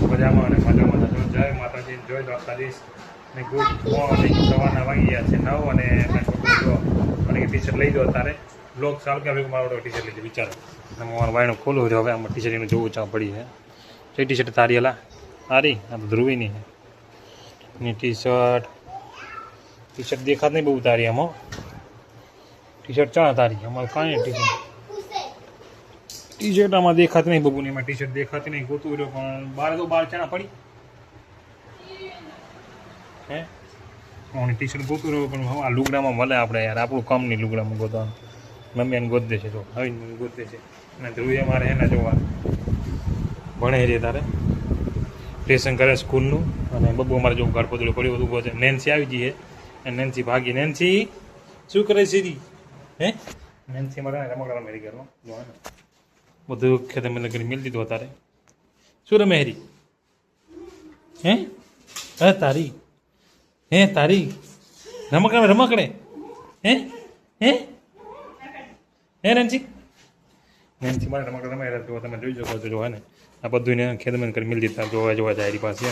મજામાં અને મજામાં થતો જય માતાજી જોઈ દ્વારકાધીશ ને ગુડ મોર્નિંગ સવારના વાગી ગયા છે 9 અને મેં જો મને ટી શર્ટ લઈ દો તારે બ્લોગ ચાલુ કે મારો ટી શર્ટ લીધી વિચારો મારું વાયણું ખોલું છે હવે આમાં ટી શર્ટ એનું જોવું ચા પડી છે જે ટી શર્ટ તારી હલા તારી આ તો ધ્રુવીની છે ની ટી શર્ટ દેખાત નહીં બહુ તારી આમાં ટી શર્ટ ચા તારી અમારે કાંઈ ટી શર્ટ આમાં દેખાતી નહીં બબુની એમાં ટી શર્ટ દેખાતી નહીં ગોતું રહ્યો પણ બાર ચાણા પડી હે હું ટી શર્ટ ગોતું રહ્યો પણ આ લુગડામાં મળે આપણે યાર આપણું કામ નહીં લુગડામાં ગોતવાનું મમ્મી એને ગોત દે છે જો હવે ગોત દે છે અને ધ્રુવીએ મારે એના જોવા ભણે રે તારે લેસન કરે સ્કૂલનું અને બબુ અમારે જો ઘર પદડું પડ્યું બધું ગોતે નેન્સી આવી જઈએ અને નેન્સી ભાગી નેન્સી શું કરે સીધી હે નેન્સી મારે રમકડા મેરી ઘરમાં જોવા ને બધું ખેતર મેં કરી મિલ દીધું તારે શું રમે હેરી હે હે તારી રમકડે હે હે હે નેન્સી મારે રમકડા રમે જો તમે જોઈ શકો છો જો હે ને આ બધું એને ખેતર કરી મિલ દીધા જોવા જાય એની પાસે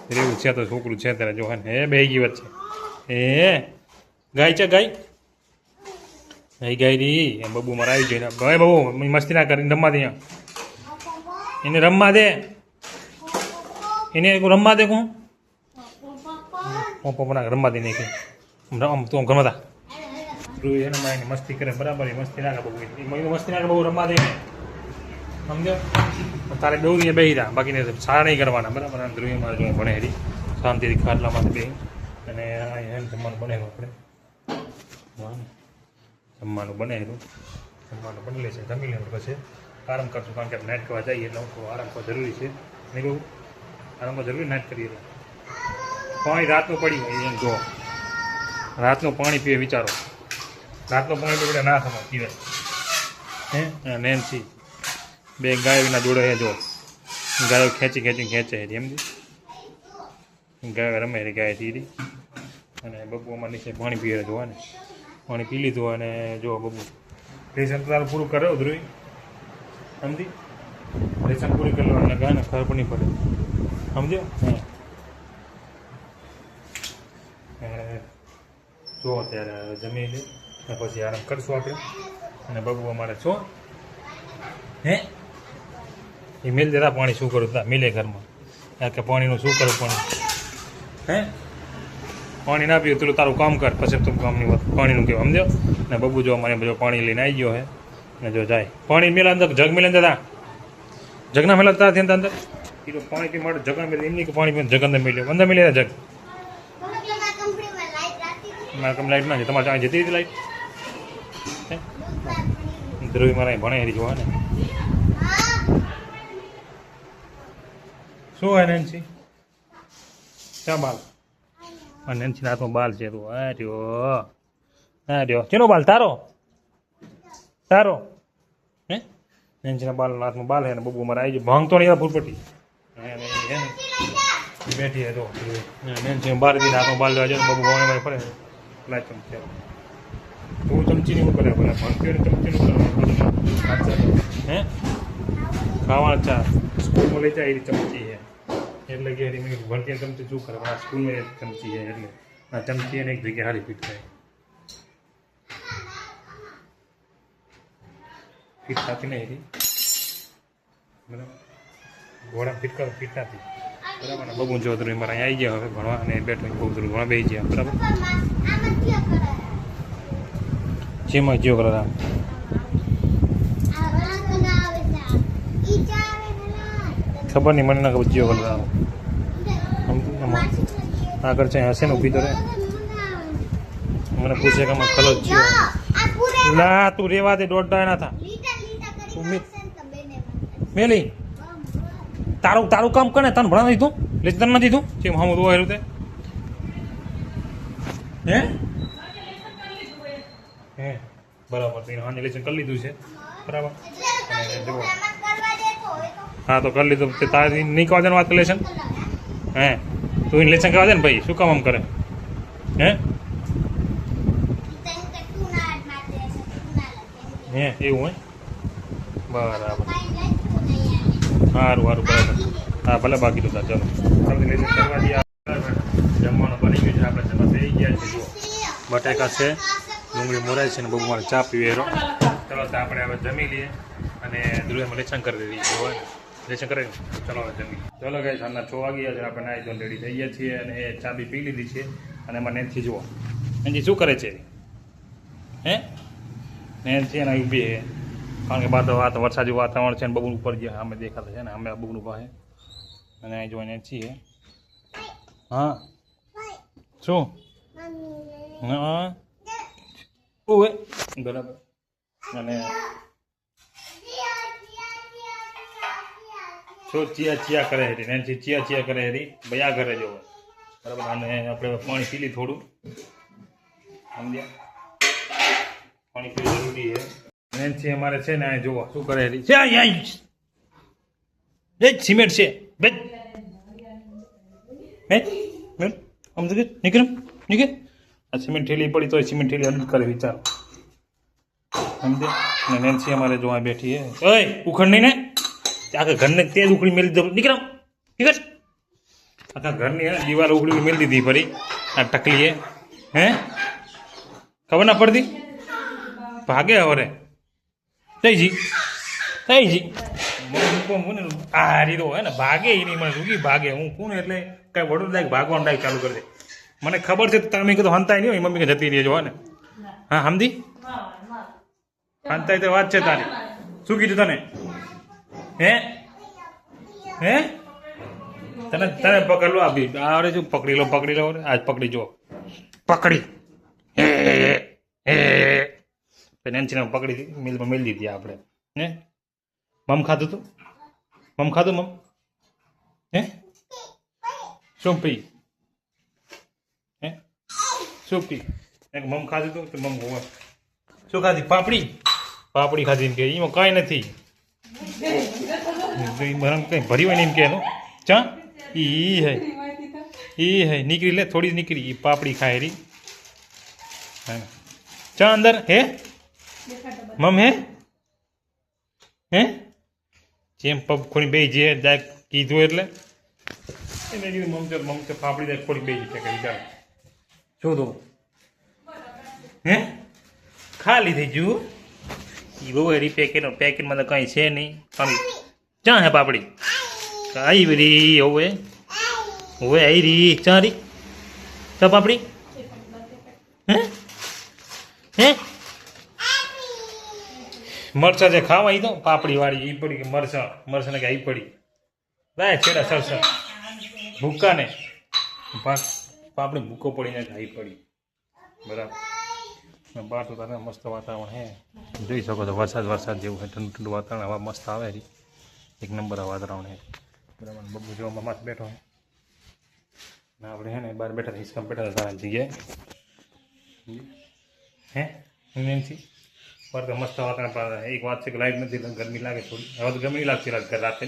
ને એવું છે તો છોકરું છે ત્યારે જો હે ને હે બે ગઈ વચ્ચે હે ગાય છે ગાય અહીં ગાય રી એમ બબુ મારે આવી જોઈને ભાઈ બબુ મસ્તી ના કરીને રમવા દે એને રમવા દે એને રમવા દે કોણ પપ્પા રમવા દે નહીં કે તું ઘરમાં હતા એને મારી મસ્તી કરે બરાબર મસ્તી ના બબુ મસ્તી ના બહુ રમવા દે સમજો તારે બહુ અહીંયા બેસી રહ્યા બાકીને સારા નહીં કરવાના બરાબર ધ્રુવી મારે જો ભણે હેરી શાંતિથી ખાટલામાંથી બે અને એમ જમવાનું બનેલું આપણે જમવાનું બનેલું જમવાનું બની લેશે જમી લેવું પછી આરામ કરશું કારણ કે નાઇટ કરવા જઈએ એટલે આરામ કરવા જરૂરી છે નહીં બહુ આરામ કરવા જરૂરી નાઇટ કરીએ પાણી રાતનું પડી હોય એમ જો રાતનું પાણી પીએ વિચારો રાતનું પાણી પીવે ના સમજ પીવે હે નેન્સી બે ગાયોના જોડે હે જો ગાયો ખેંચે એમ ગાયો રમે ગાય તીરી અને બબુ અમારે નીચે પાણી પીએ જોવા ને પાણી પી લીધું અને જો બબુ લેસન તારું પૂરું કર્યો ધ્રુવી સમજી લેસન પૂરી કરી લો અને ગાયને ખબર પણ નહીં પડે સમજ્યો જો અત્યારે જમી લે અને પછી આરામ કરશું આપણે અને બબુ અમારે છો હે એ મિલ દેતા પાણી શું કરું તા મિલે ઘરમાં કારણ કે પાણીનું શું કરું પાણી હે પાણી ના પીવું તું તારું કામ કર પછી તું કામની વાત પાણીનું કહેવું સમજો ને બબુ જો મને બધો પાણી લઈને આવી ગયો હે ને જો જાય પાણી મેલા અંદર જગ મેલે હતા જગના મેલા હતા અંદર એ તો પાણી પી માટે જગ મેલે એમની કે પાણી પીને જગ અંદર મેલે જગ મારે કમ લાઈટ ના છે તમારે ત્યાં જતી હતી લાઈટ ધ્રુવી મારા ભણે હરી જોવા ને શું હોય નેન્સી ક્યાં બાલ નેન્સી હાથમાં બાલ છે તું હા રહ્યો ચેનો બાલ તારો હે નેન્સીના બાલ હાથમાં બાલ હે ને બબુ મારે આવી જાય ભાંગતો નહીં ફૂટપટ્ટી હે ને બેઠી હે તો નેન્સી બાર દીને હાથમાં બાલ લેવા જાય બબુ ભાવે પડે લાય ચમચી તું ચમચી નહીં કરે ભલે ભણતી ચમચી નું કરે હે ખાવા ચા સ્કૂલમાં લઈ જાય એવી ચમચી હે એટલે કે ભણતી ચમચી શું કરે આ સ્કૂલમાં એક ચમચી છે એટલે આ ચમચી એને એક જગ્યાએ હારી ફીટ થાય ફીટ થતી નહીં એથી બરાબર ઘોડા ફીટ કરો ફીટ નથી બરાબર ને બબુ જો ધ્રુવી મારા અહીંયા આવી ગયા હવે ભણવા અને બેઠો બહુ ધ્રુવી ભણવા બેસી ગયા બરાબર જેમાં જીઓ કરો ખબર નહીં મને ના ખબર જીઓ કરો આગળ છે હશે ને ઊભી તો રે મને પૂછે કે આમાં કલર જીઓ ના તું રેવા દે દોડતા ના થા મેલી તારું કામ કરે તને ભણા દીધું લેસન નથી દીધું જેમ હમ તો હેરું તે હે બરાબર તો હા લેસન કરી લીધું છે બરાબર અને જુઓ હા તો કરી લીધું તે તારે નહીં કહેવા દે વાત લેસન હે તું એને લેસન કરવા દે ને ભાઈ શું કામ આમ કરે હે એવું હોય બરાબર સારું બરાબર હા ભલે બાકી તો ચાલો જલ્દી લઈને કરવા દઈએ. જમવાનું બની ગયું છે, આપણે જમવા થઈ ગયા છે. જુઓ બટાકા છે, ડુંગળી મોરાય છે ને બહુ મારે ચા પીવે એરો. ચલો તો આપણે હવે જમી લઈએ અને ધ્રુવેમાં લેસન કરી દઈએ હોય ને લેસન કરે. ચલો હવે જમી. ચલો ગાઈસ સાંજના 6 વાગ્યા છે, આપણે નાહી ધોઈને રેડી થઈ ગયા છીએ અને એ ચા બી પી લીધી છે. અને એમાં નેનથી જુઓ નેનથી શું કરે છે હે નેનથી એના ઊભી છે કારણ કે વાત વરસાદી વાતાવરણ છે ને બબુન ઉપર જે અમે દેખાતા છે ને અમે બબુનું પાસે અને અહીં જોઈને છીએ. હા શું હા ઓવે બરાબર. અને શું ચિયા કરે હતી નેનથી ચિયા કરે હતી ભાઈ આ ઘરે જવો બરાબર. અને આપણે પાણી પી લી થોડું સમજ્યા, પાણી પીવું જરૂરી છે. નેનથી અમારે છે ને અહીં જુઓ શું કરે છે સિમેન્ટ છે આમ તો નીકળ આ સિમેન્ટ ઠેલી પડી તો સિમેન્ટ ઠેલી અડદ કરે વિચારો સમજે. ને નેન્સી અમારે જો અહીં બેઠી હે ઓય ઉખડ નહીં ને આખા ઘરને તે જ ઉખડી મેલી દો નીકળ આખા ઘરની હે દિવાલ ઉખડી મેલી દીધી ફરી આ ટકલીએ હે ખબર ના પડતી ભાગે હવે થઈ જી આ રીતો હે ને ભાગે એ નહીં મને રૂગી ભાગે હું કોણ એટલે કઈ વડોદ લાયક ભાગવાનું લાયક ચાલુ કરી દે. મને ખબર છે તમે કીધું હંતાય નહીં હોય મમ્મી કે જતી રહેજો ને. હા સમજી હંતાય તો વાત છે તારી. શું કીધું તને હે તને પકડ લો આપી આવડે શું પકડી લો આજ પકડી જો પકડી નેન્સીને પકડી મિલમાં મેલી દીધી આપણે હે. મમ ખાધું તું મમ હે શું પી હે શું પી મમ ખાધું તું તો મમ શું ખાધી પાપડી ખાધી એમ કે એમાં કાંઈ નથી કંઈ ભરી હોય ને એમ કે એનું ચા હે નીકળી લે થોડી નીકળી એ પાપડી ખાય રી ચા અંદર હે મમ હે જેમ પગ ખોલી બે જે જાય કીધું એટલે એને કીધું મમ તો પાપડી જાય ખોલી બે છે કઈ ચાલ શું તો હે ખાલી થઈ ગયું એ બહુ એરી પેકેટમાં તો કંઈ છે નહીં ચા હે પાપડી આવી રી હવે આવી રી ચા રી ચા પાપડી હે મરચા જે ખાવા તો પાપડી વાળી એ પડી કે મરચા ને કે એ પડી લાય છેડા સરસર ભૂકા ને પાપડી ભૂકો પડીને ખાઈ પડી બરાબર. બહાર તો તારે મસ્ત વાતાવરણ હે જોઈ શકો છો વરસાદ જેવું છે ઠંડુ વાતાવરણ હવા મસ્ત આવે છે એક નંબર વાતાવરણ હે બરાબર. બબુ જોવામાં મસ્ત બેઠો હે ને આપણે હે ને બહાર બેઠા હિસકામ બેઠા સારા જગ્યાએ હે નેન્સી પર તો મસ્ત વાતાવરણ. એક વાત છે કે લાઈટ નથી ગરમી લાગે થોડી હવે તો ગરમી લાગતી ઘર રાતે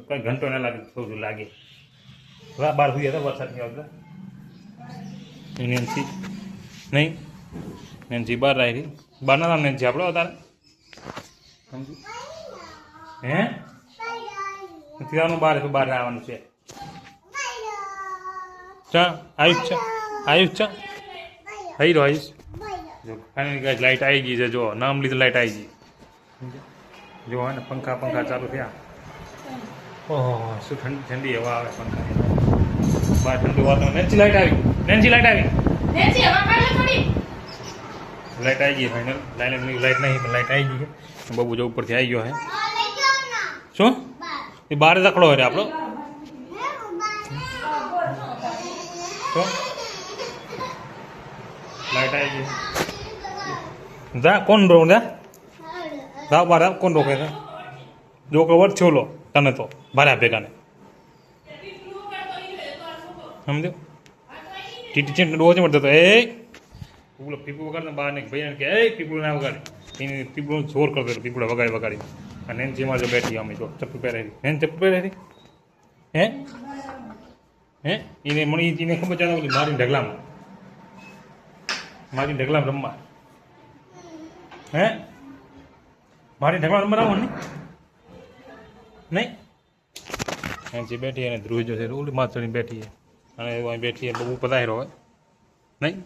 કોઈ ઘંટો ના લાગે થોડું લાગે બહાર સુઈ હતા વરસાદ નહીં આવતા નેન્સી નહીં નેન્સી બહાર આવી બહારના નામ નેન્સી આપણો તારે સમજી હે નથી આવવાનું બહાર આવવાનું છે ચા આયુષ ચા આવી રહ્યો આયુષ જો ફાઇનલી ગાઈસ લાઇટ આવી ગઈ છે જો નામ લીધું લાઇટ આવી ગઈ જો હે ને પંખા ચાલુ થયા. ઓહો શું ઠંડી હવા આવે પંખા બહાર ઠંડુ વાતાવરણ. નેન્સી લાઇટ આવી લાઇટ આવી ગઈ ફાઇનલ લાઇટ નહીં પણ લાઇટ આવી ગઈ છે. બબુ જો ઉપરથી આવી ગયો હે શું એ બહાર રખડો હોય આપણો શું લાઇટ આવી ગઈ જા કોણ રોક જા બહાર કોણ રોકે છે જો કે વર છોલો તને તો ભાર્યા ભેગાને સમજો ટીટી ચેન ડોઝ મળતો હતો એ પીપળો પીપળું વગાડે બહાર ને ભાઈ કે એ પીપળું ના વગાડે એને પીપળું જોર કરતો હતો પીપળો વગાડી અને નેન્સીમાં જો બેઠી અમે જો ચપ્પુ પહેરેલી ચપ્પુ પહેરેલી હે એને મળી એને ખબર ચાલે મારી ઢગલામાં રમવા હે મારી ઢગલા રમવા આવો ને નહીં અહીંથી બેઠી અને ધ્રુવ જો છે ઓલી માથડી બેઠી છે અને એવું અહીં બેઠી બહુ પધારેલો હોય નહીં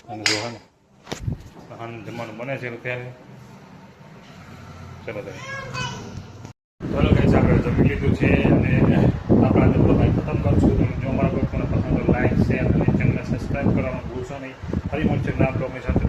અને જો હા ને જમવાનું બને છે ત્યારે ચલો ચાલો કઈ આપણે જમી લીધું છે અને આપણે આજે ભાઈ ખતમ કરશું તમે જો અમારા કોઈ પણ પસંદ લાઈક શેર અને ચેનલને સબસ્ક્રાઈબ કરવાનું ભૂલશો નહીં ફરી મળશે ના બ્લોગની સાથે